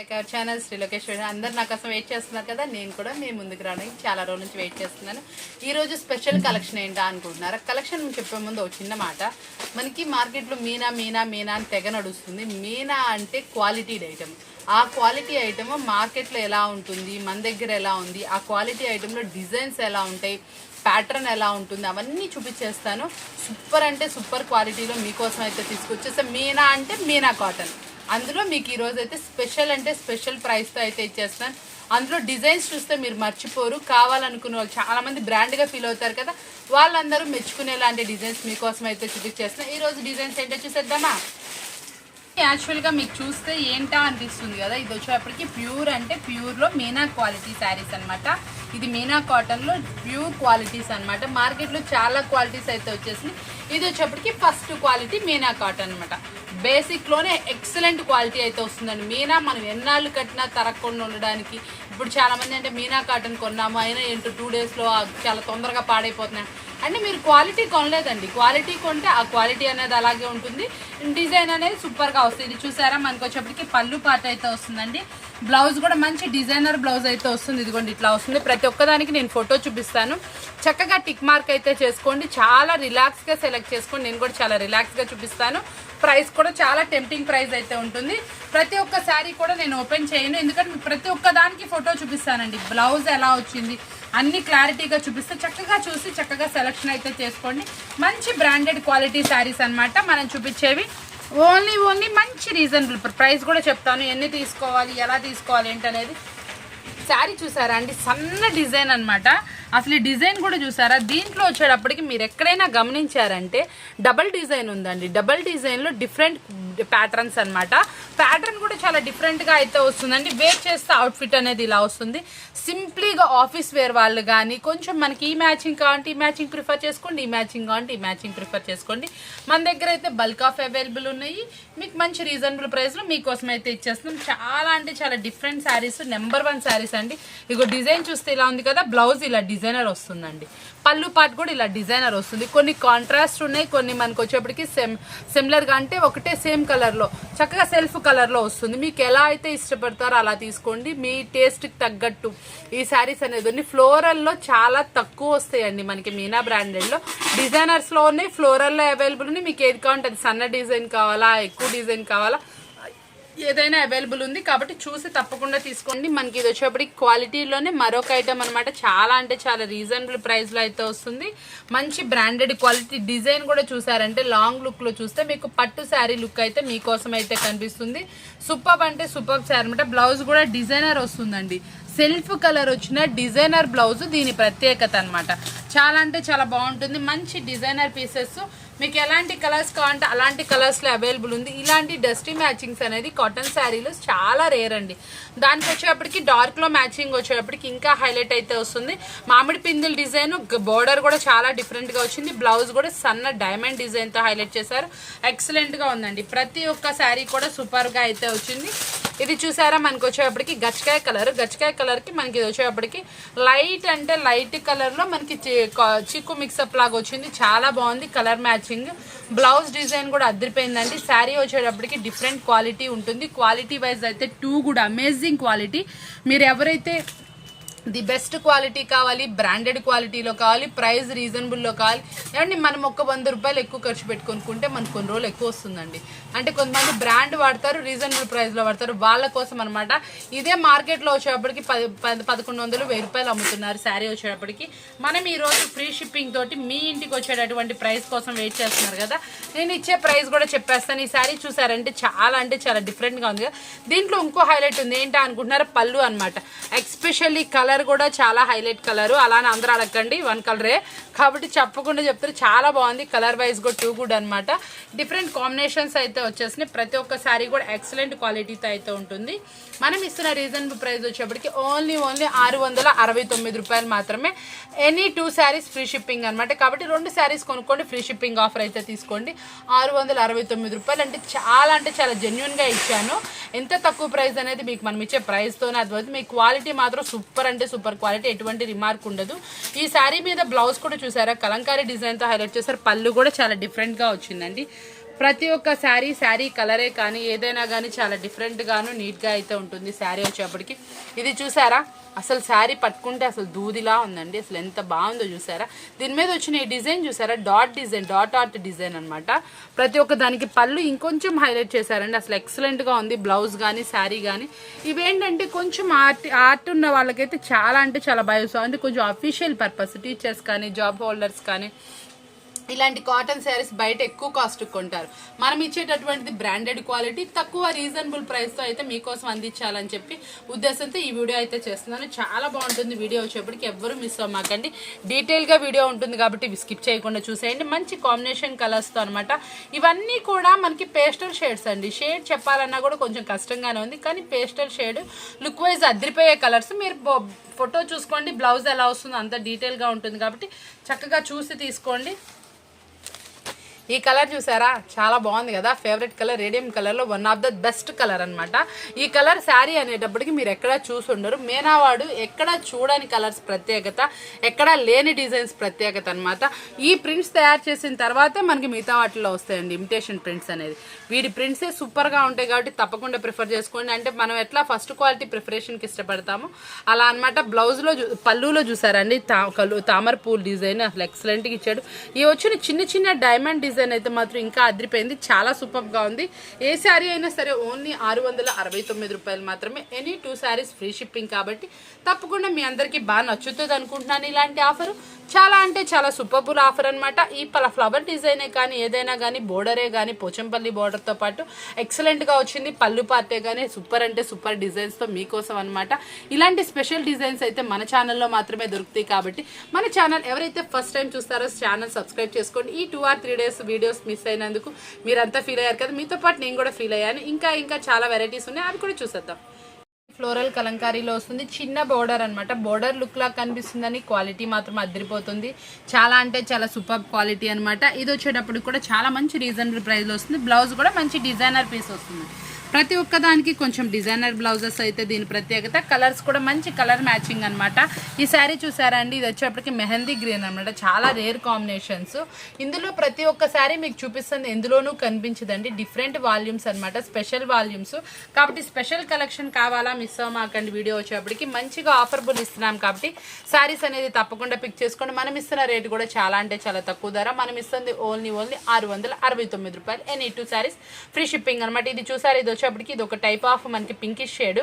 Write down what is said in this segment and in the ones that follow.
Channel Shri Lokesh అందరు నా కోసం వెయిట్ చేస్తున్నారు కదా. నేను కూడా మీ ముందుకు రావడానికి చాలా రోజుల నుంచి వెయిట్ చేస్తున్నాను. ఈరోజు స్పెషల్ కలెక్షన్ ఏంటా అనుకుంటున్నారా? కలెక్షన్ చెప్పే ముందు ఒక చిన్న మాట, మనకి మార్కెట్లో మీనా మీనా మీనా అని తెగ నడుస్తుంది. మీనా అంటే క్వాలిటీడ్ ఐటమ్. ఆ క్వాలిటీ ఐటమ్ మార్కెట్లో ఎలా ఉంటుంది, మన దగ్గర ఎలా ఉంది, ఆ క్వాలిటీ ఐటెంలో డిజైన్స్ ఎలా ఉంటాయి, ప్యాటర్న్ ఎలా ఉంటుంది, అవన్నీ చూపించేస్తాను. సూపర్ అంటే సూపర్ క్వాలిటీలో మీకోసం అయితే తీసుకొచ్చేస్తే మీనా అంటే మీనా కాటన్. అందులో మీకు ఈరోజు అయితే స్పెషల్ అంటే స్పెషల్ ప్రైస్తో అయితే ఇచ్చేస్తాను. అందులో డిజైన్స్ చూస్తే మీరు మర్చిపోరు. కావాలనుకున్న వాళ్ళు చాలామంది బ్రాండ్గా ఫీల్ అవుతారు కదా, వాళ్ళందరూ మెచ్చుకునేలాంటి డిజైన్స్ మీకోసం అయితే చూపించేస్తాను. ఈరోజు డిజైన్స్ ఏంటో చూసేద్దామా? యాక్చువల్గా మీకు చూస్తే ఏంటా అనిపిస్తుంది కదా, ఇది వచ్చేటప్పటికి ప్యూర్ అంటే ప్యూర్లో మీనా క్వాలిటీ శారీస్ అనమాట. ఇది మీనా కాటన్లో ప్యూర్ క్వాలిటీస్ అనమాట. మార్కెట్లో చాలా క్వాలిటీస్ అయితే వచ్చేసింది. ఇది వచ్చేప్పటికి ఫస్ట్ క్వాలిటీ మీనా కాటన్ అనమాట. బేసిక్లోనే ఎక్సలెంట్ క్వాలిటీ అయితే వస్తుందండి. మీనా మనం ఎన్నాళ్ళు కట్టినా తరగకుండా ఉండడానికి. ఇప్పుడు చాలామంది అంటే మీనా కాటన్ కొన్నాము అయినా ఏంటో 2 డేస్లో చాలా తొందరగా పాడైపోతున్నాయి అంటే మీరు క్వాలిటీ కొనలేదండి. క్వాలిటీ కొంటే ఆ క్వాలిటీ అనేది అలాగే ఉంటుంది, డిజైన్ అనేది సూపర్గా వస్తుంది. ఇది చూసారా, మనకు వచ్చేప్పటికి పళ్ళు పాట అయితే వస్తుందండి. బ్లౌజ్ కూడా మంచి డిజైనర్ బ్లౌజ్ అయితే వస్తుంది. ఇదిగోండి ఇట్లా వస్తుంది. ప్రతి ఒక్కదానికి నేను ఫోటో చూపిస్తాను. చక్కగా టిక్ మార్క్ అయితే చేసుకోండి. చాలా రిలాక్స్గా సెలెక్ట్ చేసుకోండి. నేను కూడా చాలా రిలాక్స్గా చూపిస్తాను. ప్రైస్ కూడా చాలా టెంప్టింగ్ ప్రైస్ అయితే ఉంటుంది. ప్రతి ఒక్క శారీ కూడా నేను ఓపెన్ చేయను, ఎందుకంటే ప్రతి ఒక్క దానికి ఫోటో చూపిస్తానండి. బ్లౌజ్ ఎలా వచ్చింది అన్ని క్లారిటీగా చూపిస్తే చక్కగా చూసి చక్కగా సెలెక్షన్ అయితే చేసుకోండి. మంచి బ్రాండెడ్ క్వాలిటీ శారీస్ అనమాట మనం చూపించేవి. ఓన్లీ మంచి రీజనబుల్ ప్రైస్ కూడా చెప్తాను. ఎన్ని తీసుకోవాలి, ఎలా తీసుకోవాలి ఏంటనేది. శారీ చూసారా అండి, సన్న డిజైన్ అనమాట. అసలు ఈ డిజైన్ కూడా చూసారా? దీంట్లో వచ్చేటప్పటికి మీరు ఎక్కడైనా గమనించారంటే డబల్ డిజైన్ ఉందండి. డబల్ డిజైన్లో డిఫరెంట్ ప్యాటర్న్స్ అనమాట. ప్యాటర్న్ కూడా చాలా డిఫరెంట్గా అయితే వస్తుందండి. వేర్ చేస్తే అవుట్ఫిట్ అనేది ఇలా వస్తుంది. సింప్లీగా ఆఫీస్ వేర్ వాళ్ళు కానీ కొంచెం మనకి ఈ మ్యాచింగ్ కావాలంటే ఈ మ్యాచింగ్ ప్రిఫర్ చేసుకోండి, ఈ మ్యాచింగ్ కావాలంటే ఈ మ్యాచింగ్ ప్రిఫర్ చేసుకోండి. మన దగ్గర అయితే బల్క్ ఆఫ్ అవైలబుల్ ఉన్నాయి. మీకు మంచి రీజనబుల్ ప్రైస్లో మీకోసం అయితే ఇచ్చేస్తున్నాం. చాలా అంటే చాలా డిఫరెంట్ శారీస్, నెంబర్ 1 శారీస్ అండి. ఇగో డిజైన్ చూస్తే ఇలా ఉంది కదా, బ్లౌజ్ ఇలా డిజైనర్ వస్తుందండి. పళ్ళు పాటు కూడా ఇలా డిజైనర్ వస్తుంది. కొన్ని కాంట్రాస్ట్ ఉన్నాయి, కొన్ని మనకు వచ్చేప్పటికి సిమిలర్గా అంటే ఒకటే సేమ్ కలర్లో చక్కగా సెల్ఫ్ కలర్లో వస్తుంది. మీకు ఎలా అయితే ఇష్టపడతారో అలా తీసుకోండి. మీ టేస్ట్కి తగ్గట్టు ఈ శారీస్ అనేది ఫ్లోరల్లో చాలా తక్కువ వస్తాయండి మనకి. మీనా బ్రాండెడ్లో డిజైనర్స్లో ఉన్నాయి, ఫ్లోరల్లో అవైలబుల్ ఉన్నాయి. మీకు ఏది కావాలంటే అది సన్న డిజైన్ కావాలా, ఎక్కువ డిజైన్ కావాలా, ఏదైనా అవైలబుల్ ఉంది. కాబట్టి చూసి తప్పకుండా తీసుకోండి. మనకి ఇది వచ్చేప్పటికి క్వాలిటీలోనే మరొక ఐటమ్ అనమాట. చాలా అంటే చాలా రీజనబుల్ ప్రైస్లో అయితే వస్తుంది. మంచి బ్రాండెడ్ క్వాలిటీ. డిజైన్ కూడా చూసారంటే లాంగ్ లుక్లో చూస్తే మీకు పట్టు శారీ లుక్ అయితే మీకోసం అయితే కనిపిస్తుంది. సూపర్ అంటే సూపర్ శారీ అనమాట. బ్లౌజ్ కూడా డిజైనర్ వస్తుందండి. సెల్ఫ్ కలర్ వచ్చిన డిజైనర్ బ్లౌజ్ దీని ప్రత్యేకత అనమాట. చాలా అంటే చాలా బాగుంటుంది. మంచి డిజైనర్ పీసెస్ మీకు ఎలాంటి కలర్స్ కావాలంటే అలాంటి కలర్స్లో అవైలబుల్ ఉంది. ఇలాంటి డస్టీ మ్యాచింగ్స్ అనేది కాటన్ శారీలో చాలా రేర్ అండి. దానికి వచ్చేటప్పటికి డార్క్లో మ్యాచింగ్ వచ్చేటప్పటికి ఇంకా హైలైట్ అయితే వస్తుంది. మామిడి పిందుల డిజైన్, బోర్డర్ కూడా చాలా డిఫరెంట్గా వచ్చింది. బ్లౌజ్ కూడా సన్న డైమండ్ డిజైన్తో హైలైట్ చేశారు. ఎక్సలెంట్గా ఉందండి. ప్రతి ఒక్క శారీ కూడా సూపర్గా అయితే వచ్చింది. ఇది చూసారా, మనకి వచ్చేటప్పటికి గచ్చకాయ కలర్. గచ్చకాయ కలర్కి మనకి ఇది వచ్చేటప్పటికి లైట్ అంటే లైట్ కలర్లో మనకి చిక్కు మిక్సప్ లాగా వచ్చింది. చాలా బాగుంది కలర్ మ్యాచింగ్. బ్లౌజ్ డిజైన్ కూడా అదిరిపోయిందండి. శారీ వచ్చేటప్పటికి డిఫరెంట్ క్వాలిటీ ఉంటుంది. క్వాలిటీ వైజ్ అయితే 2 కూడా అమేజింగ్ క్వాలిటీ. మీరు ఎవరైతే ది బెస్ట్ క్వాలిటీ కావాలి, బ్రాండెడ్ క్వాలిటీలో కావాలి, ప్రైస్ రీజనబుల్లో కావాలి ఏమండి, మనం ఒక 100 రూపాయలు ఎక్కువ ఖర్చు పెట్టుకొనుకుంటే మనకు కొన్ని రోజులు ఎక్కువ వస్తుందండి. అంటే కొంతమంది బ్రాండ్ వాడతారు, రీజనబుల్ ప్రైస్లో వాడతారు, వాళ్ళ కోసం అనమాట. ఇదే మార్కెట్లో వచ్చేటప్పటికి 1100, 1000 రూపాయలు అమ్ముతున్నారు శారీ వచ్చేటప్పటికి. మనం ఈరోజు ఫ్రీ షిప్పింగ్ తోటి మీ ఇంటికి వచ్చేటటువంటి ప్రైస్ కోసం వెయిట్ చేస్తున్నారు కదా, నేను ఇచ్చే ప్రైస్ కూడా చెప్పేస్తాను. ఈ శారీ చూసారంటే చాలా అంటే చాలా డిఫరెంట్గా ఉంది కదా. దీంట్లో ఇంకో హైలైట్ ఉంది. ఏంటా అనుకుంటున్నారా? పళ్ళు అనమాట. ఎక్స్పెషల్లీ కలర్ కూడా చాలా హైలైట్ కలరు. అలానే అందరూ అడగండి, 1 కలరే కాబట్టి చెప్పకుండా చెప్తారు. చాలా బాగుంది. కలర్ వైజ్ కూడా 2 గుడ్ అనమాట. డిఫరెంట్ కాంబినేషన్స్ అయితే వచ్చేసినాయి. ప్రతి ఒక్క శారీ కూడా ఎక్సలెంట్ క్వాలిటీతో అయితే ఉంటుంది. మనం ఇస్తున్న రీజనబుల్ ప్రైస్ వచ్చేప్పటికి ఓన్లీ 669 రూపాయలు మాత్రమే. ఎనీ 2 శారీస్ ఫ్రీ షిప్పింగ్ అనమాట. కాబట్టి 2 శారీస్ కొనుక్కోండి, ఫ్రీ షిప్పింగ్ ఆఫర్ అయితే తీసుకోండి. 669 రూపాయలు అంటే చాలా జెన్యున్గా ఇచ్చాను. ఎంత తక్కువ ప్రైస్ అనేది మీకు మనం ఇచ్చే ప్రైస్తోనే అర్థమవుతుంది. మీ క్వాలిటీ మాత్రం సూపర్ అంటే సూపర్ క్వాలిటీ, ఎటువంటి రిమార్క్ ఉండదు. ఈ శారీ మీద బ్లౌజ్ కూడా చూసారా, కలంకారీ డిజైన్తో హైలైట్ చేశారు. పళ్ళు కూడా చాలా డిఫరెంట్గా వచ్చిందండి. ప్రతి ఒక్క శారీ కలరే కానీ ఏదైనా కానీ చాలా డిఫరెంట్గాను నీట్గా అయితే ఉంటుంది శారీ వచ్చేప్పటికి. ఇది చూసారా, అసలు శారీ పట్టుకుంటే అసలు దూదిలా ఉందండి. అసలు ఎంత బాగుందో చూసారా. దీని మీద వచ్చిన ఈ డిజైన్ చూసారా, డాట్ ఆర్ట్ డిజైన్ అనమాట. ప్రతి ఒక్క దానికి పళ్ళు ఇంకొంచెం హైలైట్ చేశారండి. అసలు ఎక్సలెంట్గా ఉంది. బ్లౌజ్ కానీ శారీ కానీ ఇవేంటంటే కొంచెం ఆర్ట్ ఉన్న వాళ్ళకైతే చాలా అంటే చాలా బాగా అంటే కొంచెం అఫీషియల్ పర్పస్, టీచర్స్ కానీ జాబ్ హోల్డర్స్ కానీ ఇలాంటి కాటన్ శారీస్ బయట ఎక్కువ కాస్ట్ కొంటారు. మనం ఇచ్చేటటువంటిది బ్రాండెడ్ క్వాలిటీ, తక్కువ రీజనబుల్ ప్రైస్తో అయితే మీకోసం అందించాలని చెప్పి ఉద్దేశంతో ఈ వీడియో అయితే చేస్తున్నాను. చాలా బాగుంటుంది వీడియో వచ్చేప్పటికి, ఎవ్వరూ మిస్ అవ్వమాకండి. డీటెయిల్గా వీడియో ఉంటుంది కాబట్టి స్కిప్ చేయకుండా చూసేయండి. మంచి కాంబినేషన్ కలర్స్తో అనమాట. ఇవన్నీ కూడా మనకి పేస్టల్ షేడ్స్ అండి. షేడ్ చెప్పాలన్నా కూడా కొంచెం కష్టంగానే ఉంది, కానీ పేస్టల్ షేడ్ లుక్ వైజ్ అదిరిపోయే కలర్స్. మీరు ఫోటో చూసుకోండి, బ్లౌజ్ ఎలా వస్తుందో అంత డీటెయిల్గా ఉంటుంది కాబట్టి చక్కగా చూసి తీసుకోండి. ఈ కలర్ చూసారా, చాలా బాగుంది కదా. ఫేవరెట్ కలర్, రేడియం కలర్లో one of the best colour అనమాట. ఈ కలర్ శారీ అనేటప్పటికి మీరు ఎక్కడా చూసి ఉండరు. మేనావాడు ఎక్కడా చూడని కలర్స్ ప్రత్యేకత, ఎక్కడా లేని డిజైన్స్ ప్రత్యేకత అనమాట. ఈ ప్రింట్స్ తయారు చేసిన తర్వాతే మనకి మిగతా వాటిలో వస్తాయండి ఇమిటేషన్ ప్రింట్స్ అనేది. వీడి ప్రింట్సే సూపర్గా ఉంటాయి కాబట్టి తప్పకుండా ప్రిఫర్ చేసుకోండి. అంటే మనం ఎట్లా ఫస్ట్ క్వాలిటీ ప్రిఫరేషన్కి ఇష్టపడతామో అలా అనమాట. బ్లౌజ్లో పళ్ళులో చూసారండి తామర పూల్ డిజైన్ అసలు ఎక్సలెంట్గా ఇచ్చాడు. ఈ వచ్చిన చిన్న చిన్న డైమండ్ డిజైన్ అయితే మాత్రం ఇంకా అదిరిపోయింది. చాలా సూపర్గా ఉంది. ఏ శారీ అయినా సరే ఓన్లీ 669 రూపాయలు మాత్రమే. ఎనీ 2 శారీస్ ఫ్రీ షిప్పింగ్ కాబట్టి తప్పకుండా మీ అందరికీ బాగా నచ్చుతుంది అనుకుంటున్నాను. ఇలాంటి ఆఫర్ చాలా అంటే చాలా సూపర్బుల్ ఆఫర్ అనమాట. ఈ ఫ్లవర్ డిజైనే కానీ ఏదైనా కానీ బోర్డరే కానీ పోచంపల్లి బోర్డర్తో పాటు ఎక్సలెంట్గా వచ్చింది. పళ్ళు పార్టే కానీ సూపర్ అంటే సూపర్ డిజైన్స్తో మీకోసం అనమాట. ఇలాంటి స్పెషల్ డిజైన్స్ అయితే మన ఛానల్లో మాత్రమే దొరుకుతాయి కాబట్టి మన ఛానల్ ఎవరైతే ఫస్ట్ టైం చూస్తారో ఛానల్ సబ్స్క్రైబ్ చేసుకోండి. ఈ 2 or 3 days వీడియోస్ మిస్ అయినందుకు మీరంతా ఫీల్ అయ్యారు కదా, మీతో పాటు నేను కూడా ఫీల్ అయ్యాను. ఇంకా చాలా వెరైటీస్ ఉన్నాయి, అవి కూడా చూసేద్దాం. ఫ్లోరల్ కలంకారీలో వస్తుంది. చిన్న బోర్డర్ అనమాట. బోర్డర్ లుక్ లా కనిపిస్తుందని క్వాలిటీ మాత్రం అదిరిపోతుంది. చాలా అంటే చాలా సూపర్ క్వాలిటీ అనమాట. ఇది వచ్చేటప్పుడు కూడా చాలా మంచి రీజనబుల్ ప్రైస్లో వస్తుంది. బ్లౌజ్ కూడా మంచి డిజైనర్ పీస్ వస్తుంది. ప్రతి ఒక్కదానికి కొంచెం డిజైనర్ బ్లౌజెస్ అయితే దీని ప్రత్యేకత. కలర్స్ కూడా మంచి కలర్ మ్యాచింగ్ అనమాట. ఈ శారీ చూసారా అండి, ఇది వచ్చేప్పటికి మెహందీ గ్రీన్ అనమాట. చాలా రేర్ కాంబినేషన్స్. ఇందులో ప్రతి ఒక్క శారీ మీకు చూపిస్తుంది, ఎందులోనూ కనిపించదండి. డిఫరెంట్ వాల్యూమ్స్ అనమాట, స్పెషల్ వాల్యూమ్స్ కాబట్టి స్పెషల్ కలెక్షన్ కావాలా మిస్ అవ్వమాకండి. వీడియో వచ్చేప్పటికి మంచిగా ఆఫర్బుల్ ఇస్తున్నాం కాబట్టి శారీస్ అనేది తప్పకుండా పిక్ చేసుకోండి. మనం ఇస్తున్న రేటు కూడా చాలా అంటే చాలా తక్కువ ధర. మనం ఇస్తుంది ఓన్లీ 669 రూపాయలు. ఎనీ 2 శారీస్ ఫ్రీ షిప్పింగ్ అనమాట. ఇది చూసారు, ఇది వచ్చేప్పటికి ఇది ఒక టైప్ ఆఫ్ మనకి పింకిష్ షేడ్.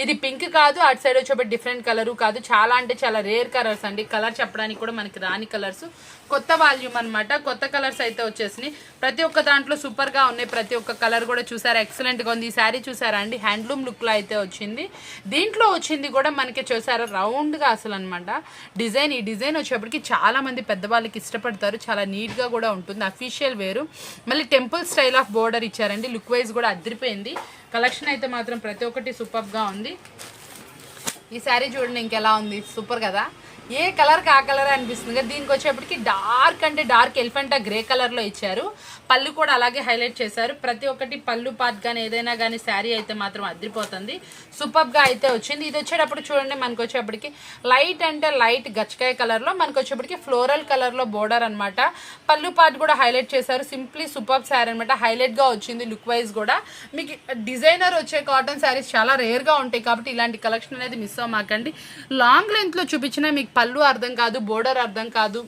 ఇది పింక్ కాదు, అటు సైడ్ వచ్చేప్పటికి డిఫరెంట్ కలరు కాదు. చాలా అంటే చాలా రేర్ కలర్స్ అండి. కలర్ చెప్పడానికి కూడా మనకి రాని కలర్స్. కొత్త వాల్యూమ్ అనమాట. కొత్త కలర్స్ అయితే వచ్చేసినాయి. ప్రతి ఒక్క దాంట్లో సూపర్గా ఉన్నాయి. ప్రతి ఒక్క కలర్ కూడా చూసారా ఎక్సలెంట్గా ఉంది. ఈ శారీ చూసారా అండి, హ్యాండ్లూమ్ లుక్లో అయితే వచ్చింది. దీంట్లో వచ్చింది కూడా మనకి చూసారా రౌండ్గా అసలు అనమాట డిజైన్. ఈ డిజైన్ వచ్చేప్పటికి చాలా మంది పెద్దవాళ్ళకి ఇష్టపడతారు. చాలా నీట్గా కూడా ఉంటుంది. అఫీషియల్ వేరు. మళ్ళీ టెంపుల్ స్టైల్ ఆఫ్ బోర్డర్ ఇచ్చారండి. లుక్ వైజ్ కూడా అదిరిపోయింది. కలెక్షన్ అయితే మాత్రం ప్రతి ఒక్కటి సూపర్గా ఉంది. ఈ శారీ చూడండి ఇంకెలా ఉంది, సూపర్ కదా. ఏ కలర్కి ఆ కలర్ అనిపిస్తుంది కదా. దీనికి వచ్చేప్పటికి డార్క్ అంటే డార్క్ ఎలిఫెంటా గ్రే కలర్లో ఇచ్చారు. పళ్ళు కూడా అలాగే హైలైట్ చేశారు. ప్రతి ఒక్కటి పళ్ళు పార్ట్ కానీ ఏదైనా కానీ శారీ అయితే మాత్రం అదిరిపోతుంది. సూపర్గా అయితే వచ్చింది. ఇది వచ్చేటప్పుడు చూడండి మనకు వచ్చేప్పటికి లైట్ అంటే లైట్ గచ్చకాయ కలర్లో మనకు వచ్చేప్పటికి ఫ్లోరల్ కలర్లో బోర్డర్ అనమాట. పళ్ళు పార్ట్ కూడా హైలైట్ చేశారు. సింప్లీ సూపర్ శారీ అనమాట. హైలైట్గా వచ్చింది లుక్ వైజ్ కూడా. మీకు డిజైనర్ వచ్చే కాటన్ శారీస్ చాలా రేర్గా ఉంటాయి కాబట్టి ఇలాంటి కలెక్షన్ అనేది మిస్ అవ్వమాకండి. లాంగ్ లెంత్లో చూపించినా మీకు పళ్ళు అర్థం కాదు, బోర్డర్ అర్థం కాదు,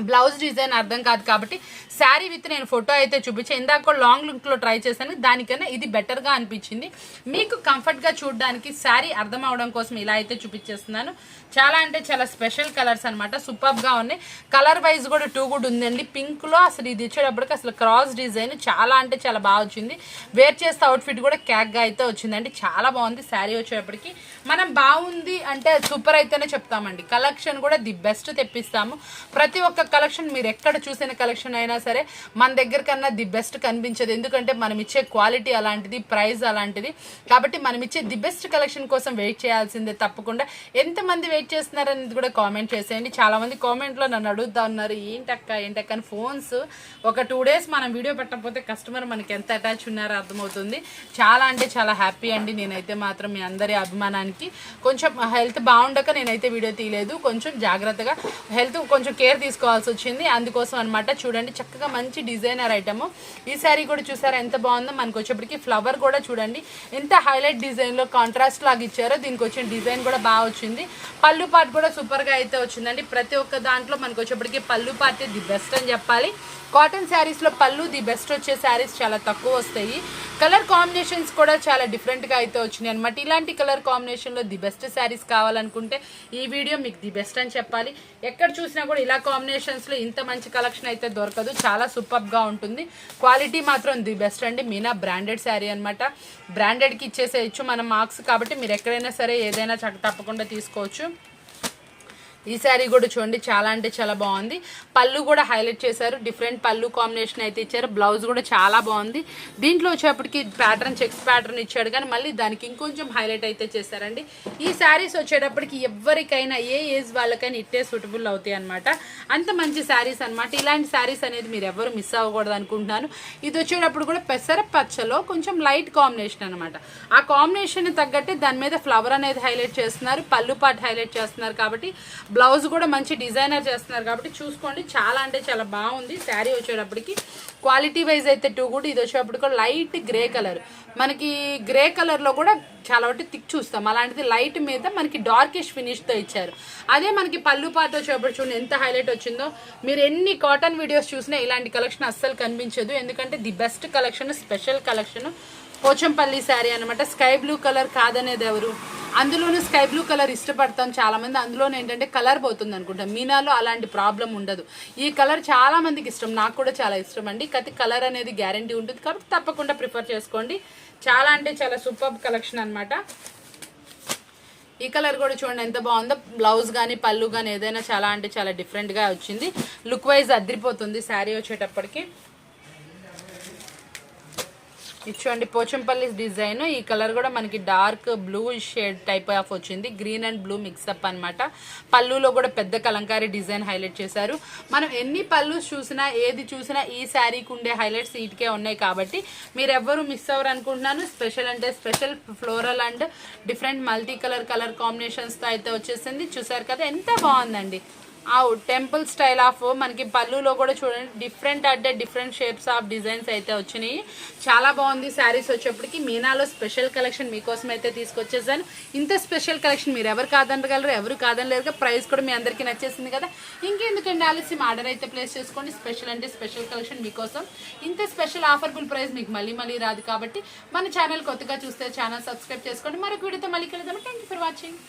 బ్లౌజ్ డిజైన్ అర్థం కాదు కాబట్టి శారీ విత్ నేను ఫోటో అయితే చూపించాను. ఇందాక లాంగ్ లుక్లో ట్రై చేశాను, దానికన్నా ఇది బెటర్గా అనిపించింది. మీకు కంఫర్ట్గా చూడడానికి శారీ అర్థం అవడం కోసం ఇలా అయితే చూపించేస్తున్నాను. చాలా అంటే చాలా స్పెషల్ కలర్స్ అనమాట. సూపర్గా ఉన్నాయి. కలర్ వైజ్ కూడా 2 కూడా ఉందండి. పింక్లో అసలు ఇది ఇచ్చేటప్పటికి అసలు క్రాస్ డిజైన్ చాలా అంటే చాలా బాగా వచ్చింది. వేర్ చేస్తే అవుట్ఫిట్ కూడా క్యాక్గా అయితే వచ్చిందండి. చాలా బాగుంది శారీ వచ్చేటప్పటికి. మనం బాగుంది అంటే సూపర్ అయితేనే చెప్తామండి. కలెక్షన్ కూడా ది బెస్ట్ తెప్పిస్తాము. ప్రతి ఒక్క కలెక్షన్ మీరు ఎక్కడ చూసిన కలెక్షన్ అయినా సరే మన దగ్గర కన్నా ది బెస్ట్ కనిపించదు. ఎందుకంటే మనం ఇచ్చే క్వాలిటీ అలాంటిది, ప్రైస్ అలాంటిది కాబట్టి మనం ఇచ్చే ది బెస్ట్ కలెక్షన్ కోసం వెయిట్ చేయాల్సిందే తప్పకుండా. ఎంతమంది వెయిట్ చేస్తున్నారనేది కూడా కామెంట్ చేసేయండి. చాలా మంది కామెంట్లో నన్ను అడుగుతా ఉన్నారు, ఏంటక్క అని. ఫోన్స్ ఒక 2 days మనం వీడియో పెట్టకపోతే కస్టమర్ మనకి ఎంత అటాచ్ ఉన్నారో అర్థమవుతుంది. చాలా అంటే చాలా హ్యాపీ అండి. నేనైతే మాత్రం మీ అందరి అభిమానానికి కొంచెం హెల్త్ బాగుండక నేనైతే వీడియో తీయలేదు. కొంచెం జాగ్రత్తగా హెల్త్ కొంచెం కేర్ తీసుకోవాలి తీసుకోవాల్సి వచ్చింది, అందుకోసం అనమాట. చూడండి చక్కగా మంచి డిజైనర్ ఐటమ్. ఈ శారీ కూడా చూసారా ఎంత బాగుందో. మనకు వచ్చేప్పటికి ఫ్లవర్ కూడా చూడండి ఎంత హైలైట్ డిజైన్లో కాంట్రాస్ట్ లాగా ఇచ్చారో. దీనికి వచ్చిన డిజైన్ కూడా బాగా వచ్చింది. పళ్ళు పార్ట్ కూడా సూపర్గా అయితే వచ్చిందండి. ప్రతి ఒక్క దాంట్లో మనకు వచ్చేప్పటికి పళ్ళు పార్ట్ ది బెస్ట్ అని చెప్పాలి. కాటన్ శారీస్లో పళ్ళు ది బెస్ట్ వచ్చే శారీస్ చాలా తక్కువ వస్తాయి. కలర్ కాంబినేషన్స్ కూడా చాలా డిఫరెంట్గా అయితే వచ్చినాయి అనమాట. ఇలాంటి కలర్ కాంబినేషన్లో ది బెస్ట్ శారీస్ కావాలనుకుంటే ఈ వీడియో మీకు ది బెస్ట్ అని చెప్పాలి. ఎక్కడ చూసినా కూడా ఇలా కాంబినేషన్స్లో ఇంత మంచి కలెక్షన్ అయితే దొరకదు. చాలా సూపర్గా ఉంటుంది. క్వాలిటీ మాత్రం ది బెస్ట్ అండి. మీనా బ్రాండెడ్ శారీ అనమాట. బ్రాండెడ్కి ఇచ్చేసేయచ్చు మనం మార్క్స్, కాబట్టి మీరు ఎక్కడైనా సరే ఏదైనా తప్పకుండా తీసుకోవచ్చు. ఈ శారీ కూడా చూడండి చాలా అంటే చాలా బాగుంది. పళ్ళు కూడా హైలైట్ చేశారు. డిఫరెంట్ పళ్ళు కాంబినేషన్ అయితే ఇచ్చారు. బ్లౌజ్ కూడా చాలా బాగుంది. దీంట్లో వచ్చేప్పటికి ప్యాటర్న్ చెక్స్ ప్యాటర్న్ ఇచ్చాడు, కానీ మళ్ళీ దానికి ఇంకొంచెం హైలైట్ అయితే చేశారండి. ఈ శారీస్ వచ్చేటప్పటికి ఎవరికైనా ఏ ఏజ్ వాళ్ళకైనా ఇట్టే సూటబుల్ అవుతాయి అనమాట. అంత మంచి శారీస్ అనమాట. ఇలాంటి శారీస్ అనేది మీరు ఎవరు మిస్ అవ్వకూడదు అనుకుంటున్నాను. ఇది వచ్చేటప్పుడు కూడా పెసర పచ్చలో కొంచెం లైట్ కాంబినేషన్ అనమాట. ఆ కాంబినేషన్ తగ్గట్టే దాని మీద ఫ్లవర్ అనేది హైలైట్ చేస్తున్నారు, పళ్ళు పార్ట్ హైలైట్ చేస్తున్నారు. కాబట్టి బ్లౌజ్ కూడా మంచి డిజైనర్ చేస్తున్నారు. కాబట్టి చూసుకోండి చాలా అంటే చాలా బాగుంది. శారీ వచ్చేటప్పటికి క్వాలిటీ వైజ్ అయితే టూ కూడా. ఇది వచ్చేటప్పటికి లైట్ గ్రే కలర్, మనకి గ్రే కలర్లో కూడా చాలా ఒకటి థిక్ చూస్తాం, అలాంటిది లైట్ మీద మనకి డార్కిష్ ఫినిష్తో ఇచ్చారు. అదే మనకి పళ్ళు పార్ట్ వచ్చేటప్పుడు చూడండి ఎంత హైలైట్ వచ్చిందో. మీరు ఎన్ని కాటన్ వీడియోస్ చూసినా ఇలాంటి కలెక్షన్ అస్సలు కనిపించదు. ఎందుకంటే the best collection, special collection Pochampally sari అనమాట. స్కై బ్లూ కలర్ కాదనేది ఎవరు, అందులోనూ స్కై బ్లూ కలర్ ఇష్టపడతాం చాలామంది. అందులోనే ఏంటంటే కలర్ పోతుంది అనుకుంటాం. మీనాలో అలాంటి ప్రాబ్లం ఉండదు. ఈ కలర్ చాలా మందికి ఇష్టం, నాకు కూడా చాలా ఇష్టం అండి. కాకపోతే కలర్ అనేది గ్యారంటీ ఉంటుంది, కాబట్టి తప్పకుండా ప్రిఫర్ చేసుకోండి. చాలా అంటే చాలా సూపర్ కలెక్షన్ అనమాట. ఈ కలర్ కూడా చూడండి ఎంత బాగుందో. బ్లౌజ్ కానీ పళ్ళు కానీ ఏదైనా చాలా అంటే చాలా డిఫరెంట్గా వచ్చింది. లుక్ వైజ్ అదిరిపోతుంది శారీ వచ్చేటప్పటికి. ఇచ్చోండి పోచంపల్లి డిజైన్. ఈ కలర్ కూడా మనకి dark blue shade type of వచ్చింది. గ్రీన్ అండ్ బ్లూ మిక్సప్ అనమాట. పళ్ళులో కూడా పెద్ద కలంకారీ డిజైన్ హైలైట్ చేశారు. మనం ఎన్ని పళ్ళు చూసినా ఏది చూసినా ఈ శారీకి ఉండే హైలైట్స్ వీటికే ఉన్నాయి. కాబట్టి మీరు ఎవ్వరు మిస్ అవ్వరు అనుకుంటున్నాను. స్పెషల్ అంటే special floral and different multi colour కాంబినేషన్స్తో అయితే వచ్చేసింది. చూసారు కదా ఎంత బాగుందండి. ఆ టెంపుల్ స్టైల్ ఆఫ్ మనకి పళ్ళులో కూడా చూడండి డిఫరెంట్ అంటే డిఫరెంట్ షేప్స్ ఆఫ్ డిజైన్స్ అయితే వచ్చినాయి. చాలా బాగుంది శారీస్ వచ్చేప్పటికి. మీనాలో స్పెషల్ కలెక్షన్ మీకోసం అయితే తీసుకొచ్చేసాను. ఇంత స్పెషల్ కలెక్షన్ మీరు ఎవరు కాదనగలరు, ఎవరు కాదనలేరుగా. ప్రైస్ కూడా మీ అందరికీ నచ్చేసింది కదా. ఇంకెందుకండి ఆలస్యం, ఆర్డర్ అయితే ప్లేస్ చేసుకోండి. స్పెషల్ అంటే స్పెషల్ కలెక్షన్ మీకోసం. ఇంత స్పెషల్ ఆఫర్బుల్ ప్రైస్ మీకు మళ్ళీ రాదు. కాబట్టి మన ఛానల్ కొత్తగా చూస్తే ఛానల్ సబ్స్క్రైబ్ చేసుకోండి. మరొక వీడియోతో మళ్ళీ కలుద్దాం. Thank you for watching.